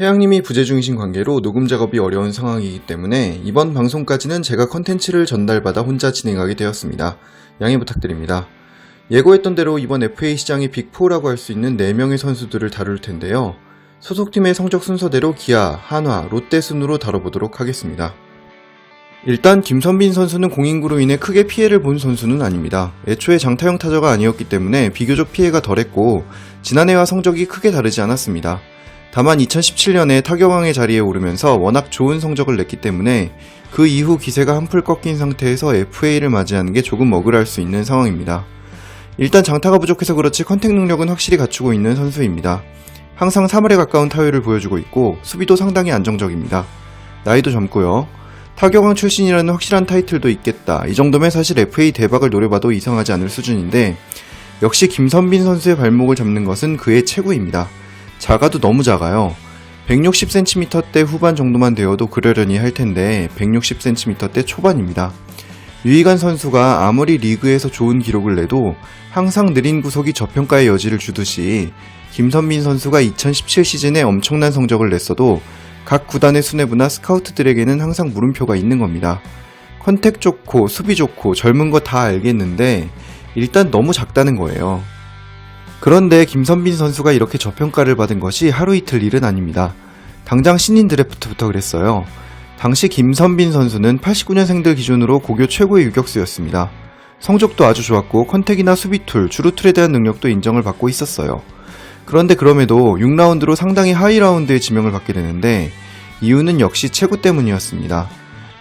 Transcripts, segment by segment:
태양님이 부재 중이신 관계로 녹음 작업이 어려운 상황이기 때문에 이번 방송까지는 제가 컨텐츠를 전달받아 혼자 진행하게 되었습니다. 양해 부탁드립니다. 예고했던 대로 이번 FA 시장의 빅4라고 할 수 있는 4명의 선수들을 다룰 텐데요. 소속팀의 성적 순서대로 기아, 한화, 롯데 순으로 다뤄보도록 하겠습니다. 일단 김선빈 선수는 공인구로 인해 크게 피해를 본 선수는 아닙니다. 애초에 장타형 타자가 아니었기 때문에 비교적 피해가 덜했고 지난해와 성적이 크게 다르지 않았습니다. 다만 2017년에 타격왕의 자리에 오르면서 워낙 좋은 성적을 냈기 때문에 그 이후 기세가 한풀 꺾인 상태에서 FA를 맞이하는 게 조금 억울할 수 있는 상황입니다. 일단 장타가 부족해서 그렇지 컨택 능력은 확실히 갖추고 있는 선수입니다. 항상 3할에 가까운 타율을 보여주고 있고 수비도 상당히 안정적입니다. 나이도 젊고요. 타격왕 출신이라는 확실한 타이틀도 있겠다. 이 정도면 사실 FA 대박을 노려봐도 이상하지 않을 수준인데 역시 김선빈 선수의 발목을 잡는 것은 그의 체구입니다. 작아도 너무 작아요. 160cm대 후반 정도만 되어도 그러려니 할 텐데 160cm대 초반입니다. 유희관 선수가 아무리 리그에서 좋은 기록을 내도 항상 느린 구속이 저평가의 여지를 주듯이 김선빈 선수가 2017 시즌에 엄청난 성적을 냈어도 각 구단의 수뇌부나 스카우트들에게는 항상 물음표가 있는 겁니다. 컨택 좋고 수비 좋고 젊은 거 다 알겠는데 일단 너무 작다는 거예요. 그런데 김선빈 선수가 이렇게 저평가를 받은 것이 하루 이틀 일은 아닙니다. 당장 신인 드래프트부터 그랬어요. 당시 김선빈 선수는 89년생들 기준으로 고교 최고의 유격수였습니다. 성적도 아주 좋았고 컨택이나 수비 툴, 주루 툴에 대한 능력도 인정을 받고 있었어요. 그런데 그럼에도 6라운드로 상당히 하이 라운드에 지명을 받게 되는데 이유는 역시 체구 때문이었습니다.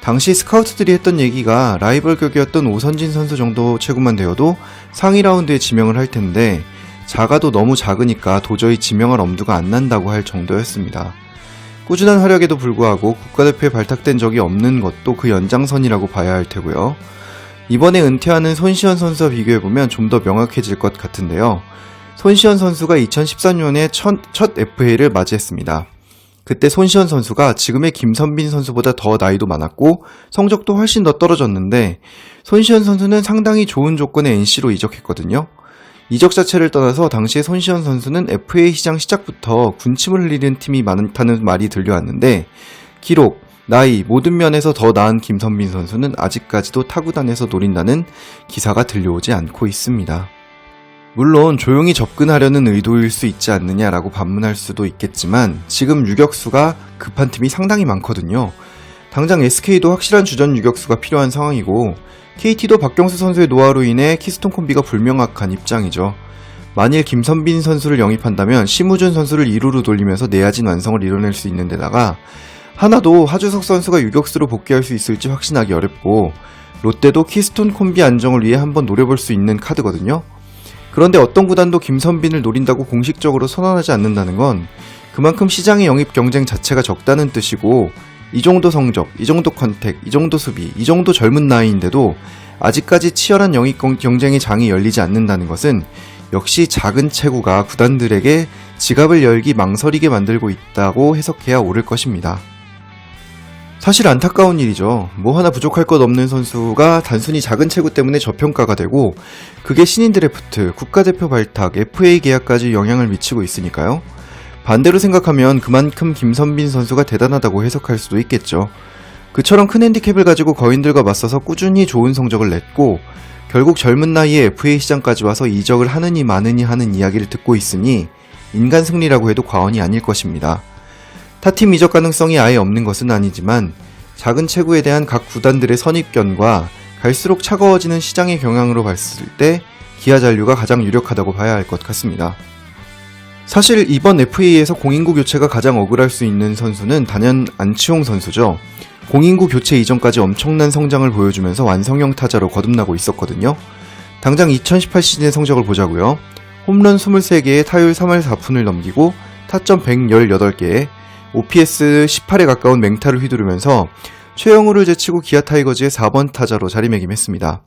당시 스카우트들이 했던 얘기가 라이벌 격이었던 오선진 선수 정도 체구만 되어도 상위 라운드에 지명을 할 텐데 작아도 너무 작으니까 도저히 지명할 엄두가 안 난다고 할 정도였습니다. 꾸준한 활약에도 불구하고 국가대표에 발탁된 적이 없는 것도 그 연장선이라고 봐야 할 테고요. 이번에 은퇴하는 손시현 선수와 비교해보면 좀 더 명확해질 것 같은데요. 손시현 선수가 2014년에 첫 FA를 맞이했습니다. 그때 손시현 선수가 지금의 김선빈 선수보다 더 나이도 많았고 성적도 훨씬 더 떨어졌는데 손시현 선수는 상당히 좋은 조건의 NC로 이적했거든요. 이적 자체를 떠나서 당시에 손시현 선수는 FA 시장 시작부터 군침을 흘리는 팀이 많다는 말이 들려왔는데 기록, 나이, 모든 면에서 더 나은 김선빈 선수는 아직까지도 타구단에서 노린다는 기사가 들려오지 않고 있습니다. 물론 조용히 접근하려는 의도일 수 있지 않느냐라고 반문할 수도 있겠지만 지금 유격수가 급한 팀이 상당히 많거든요. 당장 SK도 확실한 주전 유격수가 필요한 상황이고 KT도 박경수 선수의 노화로 인해 키스톤 콤비가 불명확한 입장이죠. 만일 김선빈 선수를 영입한다면 심우준 선수를 2루로 돌리면서 내야진 완성을 이뤄낼 수 있는 데다가 하나도 하주석 선수가 유격수로 복귀할 수 있을지 확신하기 어렵고 롯데도 키스톤 콤비 안정을 위해 한번 노려볼 수 있는 카드거든요. 그런데 어떤 구단도 김선빈을 노린다고 공식적으로 선언하지 않는다는 건 그만큼 시장의 영입 경쟁 자체가 적다는 뜻이고 이 정도 성적, 이 정도 컨택, 이 정도 수비, 이 정도 젊은 나이인데도 아직까지 치열한 영입 경쟁의 장이 열리지 않는다는 것은 역시 작은 체구가 구단들에게 지갑을 열기 망설이게 만들고 있다고 해석해야 옳을 것입니다. 사실 안타까운 일이죠. 뭐 하나 부족할 것 없는 선수가 단순히 작은 체구 때문에 저평가가 되고 그게 신인 드래프트, 국가대표 발탁, FA 계약까지 영향을 미치고 있으니까요. 반대로 생각하면 그만큼 김선빈 선수가 대단하다고 해석할 수도 있겠죠. 그처럼 큰 핸디캡을 가지고 거인들과 맞서서 꾸준히 좋은 성적을 냈고 결국 젊은 나이에 FA 시장까지 와서 이적을 하느니 마느니 하는 이야기를 듣고 있으니 인간 승리라고 해도 과언이 아닐 것입니다. 타팀 이적 가능성이 아예 없는 것은 아니지만 작은 체구에 대한 각 구단들의 선입견과 갈수록 차가워지는 시장의 경향으로 봤을 때 기아 잔류가 가장 유력하다고 봐야 할 것 같습니다. 사실 이번 FA에서 공인구 교체가 가장 억울할 수 있는 선수는 단연 안치홍 선수죠. 공인구 교체 이전까지 엄청난 성장을 보여주면서 완성형 타자로 거듭나고 있었거든요. 당장 2018 시즌의 성적을 보자고요. 홈런 23개에 타율 3할 4푼을 넘기고 타점 118개에 OPS 18에 가까운 맹타를 휘두르면서 최영우를 제치고 기아 타이거즈의 4번 타자로 자리매김했습니다.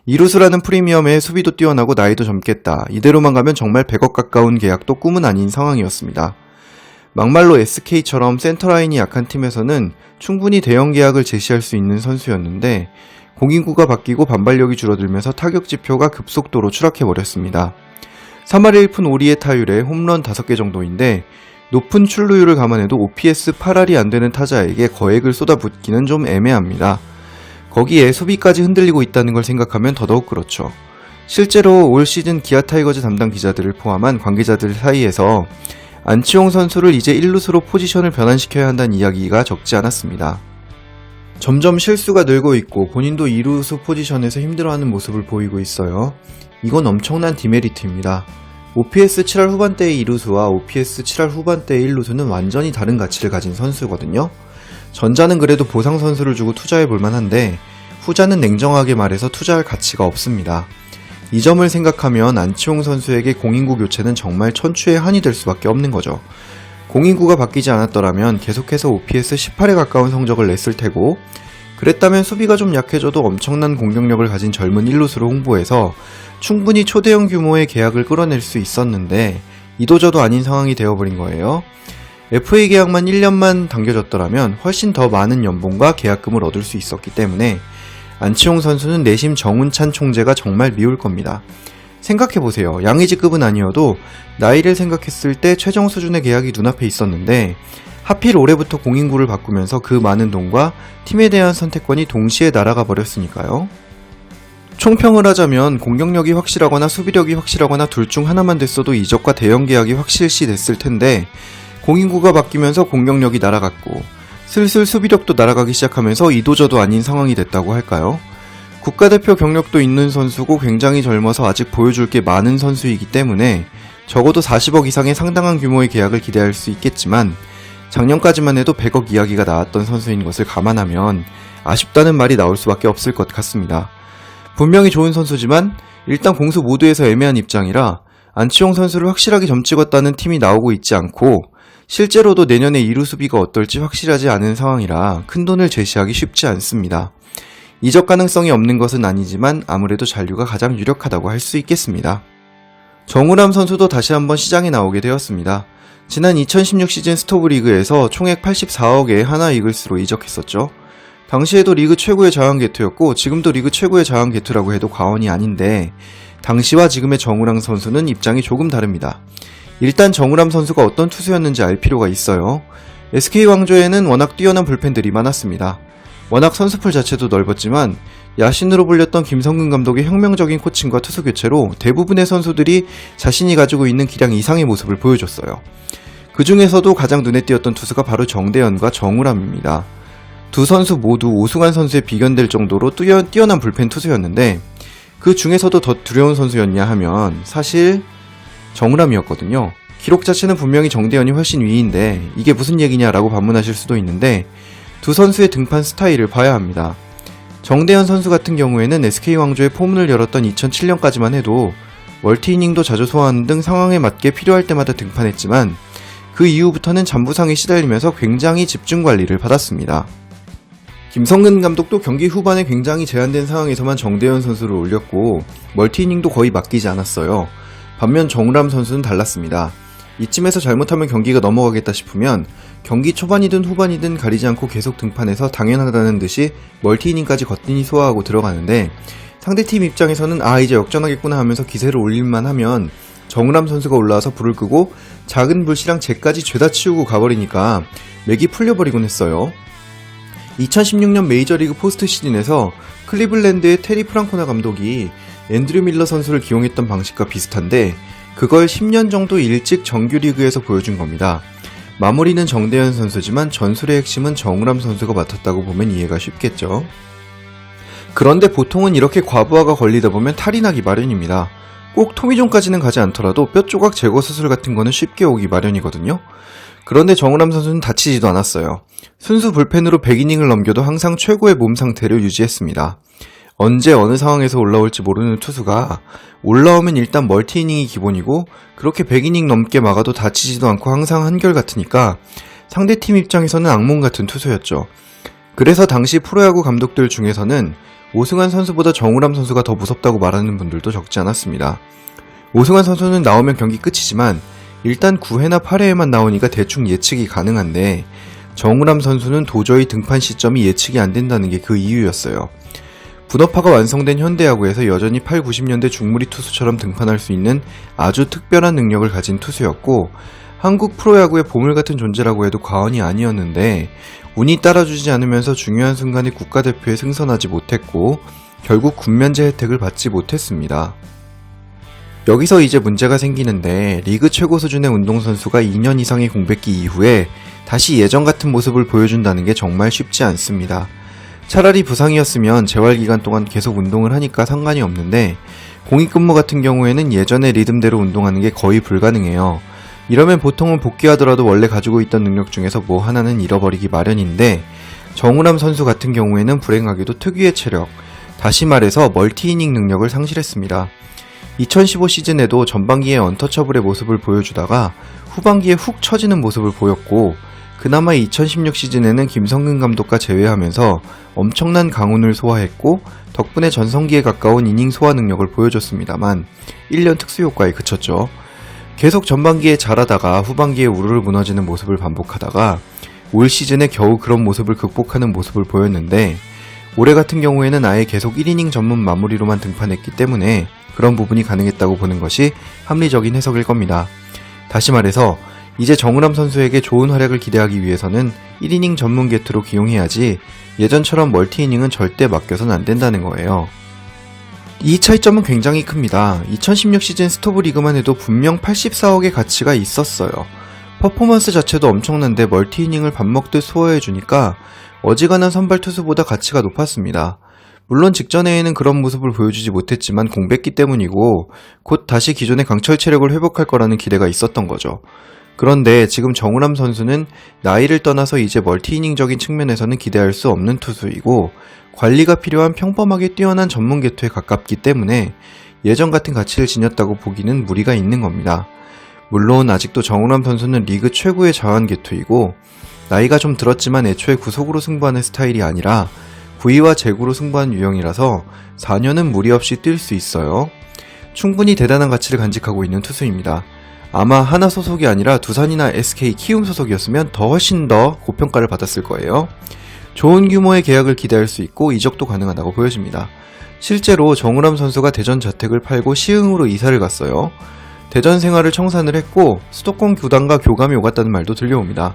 이루수라는 프리미엄에 수비도 뛰어나고 나이도 젊겠다. 이대로만 가면 정말 100억 가까운 계약도 꿈은 아닌 상황이었습니다. 막말로 SK처럼 센터라인이 약한 팀에서는 충분히 대형 계약을 제시할 수 있는 선수였는데 공인구가 바뀌고 반발력이 줄어들면서 타격 지표가 급속도로 추락해버렸습니다. 3할 1푼 5리의 타율에 홈런 5개 정도인데 높은 출루율을 감안해도 OPS 8할이 안되는 타자에게 거액을 쏟아붓기는 좀 애매합니다. 거기에 수비까지 흔들리고 있다는 걸 생각하면 더더욱 그렇죠. 실제로 올 시즌 기아 타이거즈 담당 기자들을 포함한 관계자들 사이에서 안치홍 선수를 이제 1루수로 포지션을 변환시켜야 한다는 이야기가 적지 않았습니다. 점점 실수가 늘고 있고 본인도 2루수 포지션에서 힘들어하는 모습을 보이고 있어요. 이건 엄청난 디메리트입니다. OPS 7할 후반대의 2루수와 OPS 7할 후반대의 1루수는 완전히 다른 가치를 가진 선수거든요. 전자는 그래도 보상 선수를 주고 투자해 볼 만한데 후자는 냉정하게 말해서 투자할 가치가 없습니다. 이 점을 생각하면 안치홍 선수에게 공인구 교체는 정말 천추의 한이 될 수밖에 없는 거죠. 공인구가 바뀌지 않았더라면 계속해서 OPS 18에 가까운 성적을 냈을 테고, 그랬다면 수비가 좀 약해져도 엄청난 공격력을 가진 젊은 1루수로 홍보해서 충분히 초대형 규모의 계약을 끌어낼 수 있었는데 이도저도 아닌 상황이 되어버린 거예요. FA 계약만 1년만 당겨졌더라면 훨씬 더 많은 연봉과 계약금을 얻을 수 있었기 때문에 안치홍 선수는 내심 정운찬 총재가 정말 미울 겁니다. 생각해보세요. 양의지급은 아니어도 나이를 생각했을 때 최정 수준의 계약이 눈앞에 있었는데 하필 올해부터 공인구를 바꾸면서 그 많은 돈과 팀에 대한 선택권이 동시에 날아가 버렸으니까요. 총평을 하자면 공격력이 확실하거나 수비력이 확실하거나 둘 중 하나만 됐어도 이적과 대형 계약이 확실시 됐을 텐데 공인구가 바뀌면서 공격력이 날아갔고 슬슬 수비력도 날아가기 시작하면서 이도저도 아닌 상황이 됐다고 할까요? 국가대표 경력도 있는 선수고 굉장히 젊어서 아직 보여줄 게 많은 선수이기 때문에 적어도 40억 이상의 상당한 규모의 계약을 기대할 수 있겠지만 작년까지만 해도 100억 이야기가 나왔던 선수인 것을 감안하면 아쉽다는 말이 나올 수밖에 없을 것 같습니다. 분명히 좋은 선수지만 일단 공수 모두에서 애매한 입장이라 안치홍 선수를 확실하게 점찍었다는 팀이 나오고 있지 않고 실제로도 내년에 2루 수비가 어떨지 확실하지 않은 상황이라 큰돈을 제시하기 쉽지 않습니다. 이적 가능성이 없는 것은 아니지만 아무래도 잔류가 가장 유력하다고 할 수 있겠습니다. 정우람 선수도 다시 한번 시장에 나오게 되었습니다. 지난 2016 시즌 스토브리그에서 총액 84억에 하나 이글스로 이적했었죠. 당시에도 리그 최고의 자원 개투였고 지금도 리그 최고의 자원 개투라고 해도 과언이 아닌데 당시와 지금의 정우람 선수는 입장이 조금 다릅니다. 일단 정우람 선수가 어떤 투수였는지 알 필요가 있어요. SK 왕조에는 워낙 뛰어난 불펜들이 많았습니다. 워낙 선수풀 자체도 넓었지만 야신으로 불렸던 김성근 감독의 혁명적인 코칭과 투수 교체로 대부분의 선수들이 자신이 가지고 있는 기량 이상의 모습을 보여줬어요. 그 중에서도 가장 눈에 띄었던 투수가 바로 정대현과 정우람입니다. 두 선수 모두 오승환 선수에 비견될 정도로 뛰어난 불펜 투수였는데 그 중에서도 더 두려운 선수였냐 하면 사실 정우람이었거든요. 기록 자체는 분명히 정대현이 훨씬 위인데 이게 무슨 얘기냐라고 반문하실 수도 있는데 두 선수의 등판 스타일을 봐야 합니다. 정대현 선수 같은 경우에는 SK 왕조의 포문을 열었던 2007년까지만 해도 멀티이닝도 자주 소화하는 등 상황에 맞게 필요할 때마다 등판했지만 그 이후부터는 잠부상에 시달리면서 굉장히 집중 관리를 받았습니다. 김성근 감독도 경기 후반에 굉장히 제한된 상황에서만 정대현 선수를 올렸고 멀티이닝도 거의 맡기지 않았어요. 반면 정우람 선수는 달랐습니다. 이쯤에서 잘못하면 경기가 넘어가겠다 싶으면 경기 초반이든 후반이든 가리지 않고 계속 등판해서 당연하다는 듯이 멀티이닝까지 거뜬히 소화하고 들어가는데 상대팀 입장에서는 이제 역전하겠구나 하면서 기세를 올릴만 하면 정우람 선수가 올라와서 불을 끄고 작은 불씨랑 쟤까지 죄다 치우고 가버리니까 맥이 풀려버리곤 했어요. 2016년 메이저리그 포스트 시즌에서 클리블랜드의 테리 프랑코나 감독이 앤드류 밀러 선수를 기용했던 방식과 비슷한데 그걸 10년 정도 일찍 정규리그에서 보여준 겁니다. 마무리는 정대현 선수지만 전술의 핵심은 정우람 선수가 맡았다고 보면 이해가 쉽겠죠. 그런데 보통은 이렇게 과부하가 걸리다 보면 탈이 나기 마련입니다. 꼭 토미존까지는 가지 않더라도 뼈 조각 제거 수술 같은 거는 쉽게 오기 마련이거든요. 그런데 정우람 선수는 다치지도 않았어요. 순수 불펜으로 100이닝을 넘겨도 항상 최고의 몸 상태를 유지했습니다. 언제 어느 상황에서 올라올지 모르는 투수가 올라오면 일단 멀티이닝이 기본이고 그렇게 100이닝 넘게 막아도 다치지도 않고 항상 한결같으니까 상대팀 입장에서는 악몽 같은 투수였죠. 그래서 당시 프로야구 감독들 중에서는 오승환 선수보다 정우람 선수가 더 무섭다고 말하는 분들도 적지 않았습니다. 오승환 선수는 나오면 경기 끝이지만 일단 9회나 8회에만 나오니까 대충 예측이 가능한데 정우람 선수는 도저히 등판 시점이 예측이 안 된다는 게 그 이유였어요. 분업화가 완성된 현대야구에서 여전히 8, 90년대 중무리 투수처럼 등판할 수 있는 아주 특별한 능력을 가진 투수였고 한국 프로야구의 보물같은 존재라고 해도 과언이 아니었는데 운이 따라주지 않으면서 중요한 순간에 국가대표에 승선하지 못했고 결국 군면제 혜택을 받지 못했습니다. 여기서 이제 문제가 생기는데 리그 최고 수준의 운동선수가 2년 이상의 공백기 이후에 다시 예전 같은 모습을 보여준다는 게 정말 쉽지 않습니다. 차라리 부상이었으면 재활기간 동안 계속 운동을 하니까 상관이 없는데 공익근무 같은 경우에는 예전의 리듬대로 운동하는 게 거의 불가능해요. 이러면 보통은 복귀하더라도 원래 가지고 있던 능력 중에서 뭐 하나는 잃어버리기 마련인데 정우람 선수 같은 경우에는 불행하게도 특유의 체력, 다시 말해서 멀티이닝 능력을 상실했습니다. 2015 시즌에도 전반기에 언터처블의 모습을 보여주다가 후반기에 훅 처지는 모습을 보였고 그나마 2016 시즌에는 김성근 감독과 제외하면서 엄청난 강운을 소화했고 덕분에 전성기에 가까운 이닝 소화 능력을 보여줬습니다만 1년 특수효과에 그쳤죠. 계속 전반기에 잘하다가 후반기에 우르르 무너지는 모습을 반복하다가 올 시즌에 겨우 그런 모습을 극복하는 모습을 보였는데 올해 같은 경우에는 아예 계속 1이닝 전문 마무리로만 등판했기 때문에 그런 부분이 가능했다고 보는 것이 합리적인 해석일 겁니다. 다시 말해서 이제 정우람 선수에게 좋은 활약을 기대하기 위해서는 1이닝 전문 게트로 기용해야지 예전처럼 멀티이닝은 절대 맡겨서는 안 된다는 거예요. 이 차이점은 굉장히 큽니다. 2016 시즌 스토브 리그만 해도 분명 84억의 가치가 있었어요. 퍼포먼스 자체도 엄청난데 멀티이닝을 밥 먹듯 소화해주니까 어지간한 선발 투수보다 가치가 높았습니다. 물론 직전에는 그런 모습을 보여주지 못했지만 공백기 때문이고 곧 다시 기존의 강철 체력을 회복할 거라는 기대가 있었던 거죠. 그런데 지금 정우람 선수는 나이를 떠나서 이제 멀티이닝적인 측면에서는 기대할 수 없는 투수이고 관리가 필요한 평범하게 뛰어난 전문 계통에 가깝기 때문에 예전 같은 가치를 지녔다고 보기는 무리가 있는 겁니다. 물론 아직도 정우람 선수는 리그 최고의 자완 계통이고 나이가 좀 들었지만 애초에 구속으로 승부하는 스타일이 아니라 부위와 제구로 승부하는 유형이라서 4년은 무리 없이 뛸 수 있어요. 충분히 대단한 가치를 간직하고 있는 투수입니다. 아마 하나 소속이 아니라 두산이나 SK, 키움 소속이었으면 훨씬 더 고평가를 받았을 거예요. 좋은 규모의 계약을 기대할 수 있고 이적도 가능하다고 보여집니다. 실제로 정우람 선수가 대전 자택을 팔고 시흥으로 이사를 갔어요. 대전 생활을 청산을 했고 수도권 구단과 교감이 오갔다는 말도 들려옵니다.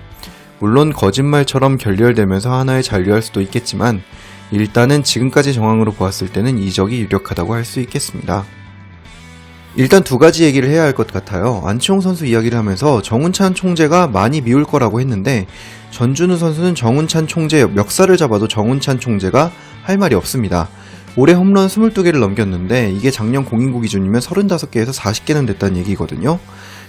물론 거짓말처럼 결렬되면서 하나에 잔류할 수도 있겠지만 일단은 지금까지 정황으로 보았을 때는 이적이 유력하다고 할 수 있겠습니다. 일단 두 가지 얘기를 해야 할 것 같아요. 안치홍 선수 이야기를 하면서 정운찬 총재가 많이 미울 거라고 했는데 전준우 선수는 정운찬 총재 멱살을 잡아도 정운찬 총재가 할 말이 없습니다. 올해 홈런 22개를 넘겼는데 이게 작년 공인구 기준이면 35개에서 40개는 됐다는 얘기거든요.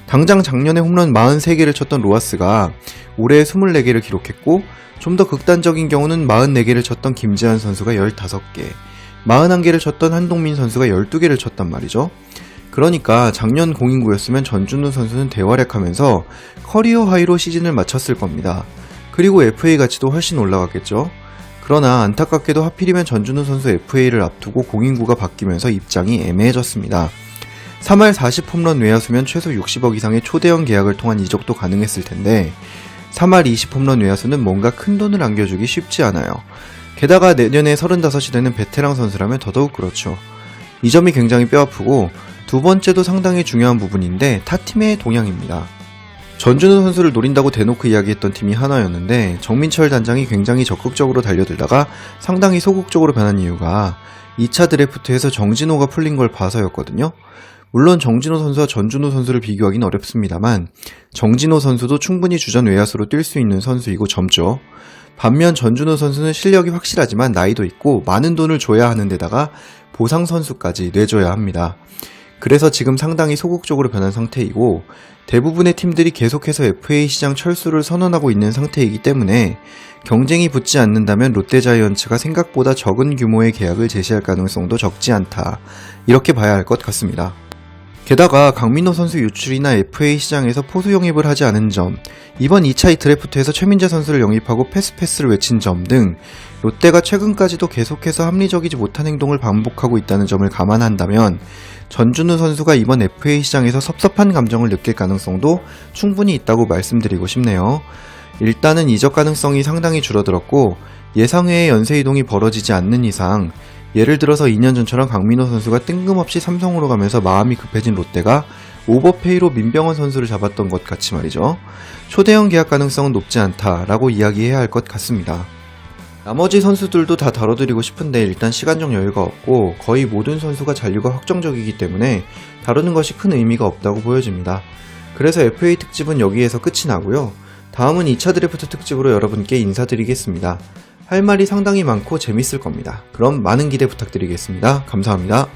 당장 작년에 홈런 43개를 쳤던 로하스가 올해 24개를 기록했고 좀 더 극단적인 경우는 44개를 쳤던 김재환 선수가 15개, 41개를 쳤던 한동민 선수가 12개를 쳤단 말이죠. 그러니까 작년 공인구였으면 전준우 선수는 대활약하면서 커리어 하이로 시즌을 마쳤을 겁니다. 그리고 FA 가치도 훨씬 올라갔겠죠. 그러나 안타깝게도 하필이면 전준우 선수 FA를 앞두고 공인구가 바뀌면서 입장이 애매해졌습니다. 3할 40홈런 외야수면 최소 60억 이상의 초대형 계약을 통한 이적도 가능했을 텐데 3할 20홈런 외야수는 뭔가 큰 돈을 안겨주기 쉽지 않아요. 게다가 내년에 35이 되는 베테랑 선수라면 더더욱 그렇죠. 이 점이 굉장히 뼈아프고 두 번째도 상당히 중요한 부분인데 타팀의 동향입니다. 전준우 선수를 노린다고 대놓고 이야기했던 팀이 하나였는데 정민철 단장이 굉장히 적극적으로 달려들다가 상당히 소극적으로 변한 이유가 2차 드래프트에서 정진호가 풀린 걸 봐서였거든요. 물론 정진호 선수와 전준우 선수를 비교하기는 어렵습니다만 정진호 선수도 충분히 주전 외야수로 뛸 수 있는 선수이고 젊죠. 반면 전준우 선수는 실력이 확실하지만 나이도 있고 많은 돈을 줘야 하는 데다가 보상 선수까지 내줘야 합니다. 그래서 지금 상당히 소극적으로 변한 상태이고 대부분의 팀들이 계속해서 FA 시장 철수를 선언하고 있는 상태이기 때문에 경쟁이 붙지 않는다면 롯데자이언츠가 생각보다 적은 규모의 계약을 제시할 가능성도 적지 않다. 이렇게 봐야 할 것 같습니다. 게다가 강민호 선수 유출이나 FA 시장에서 포수 영입을 하지 않은 점, 이번 2차 드래프트에서 최민재 선수를 영입하고 패스를 외친 점 등 롯데가 최근까지도 계속해서 합리적이지 못한 행동을 반복하고 있다는 점을 감안한다면 전준우 선수가 이번 FA 시장에서 섭섭한 감정을 느낄 가능성도 충분히 있다고 말씀드리고 싶네요. 일단은 이적 가능성이 상당히 줄어들었고 예상외의 연쇄 이동이 벌어지지 않는 이상 예를 들어서 2년 전처럼 강민호 선수가 뜬금없이 삼성으로 가면서 마음이 급해진 롯데가 오버페이로 민병헌 선수를 잡았던 것 같이 말이죠. 초대형 계약 가능성은 높지 않다라고 이야기해야 할 것 같습니다. 나머지 선수들도 다 다뤄드리고 싶은데 일단 시간적 여유가 없고 거의 모든 선수가 잔류가 확정적이기 때문에 다루는 것이 큰 의미가 없다고 보여집니다. 그래서 FA 특집은 여기에서 끝이 나고요. 다음은 2차 드래프트 특집으로 여러분께 인사드리겠습니다. 할 말이 상당히 많고 재밌을 겁니다. 그럼 많은 기대 부탁드리겠습니다. 감사합니다.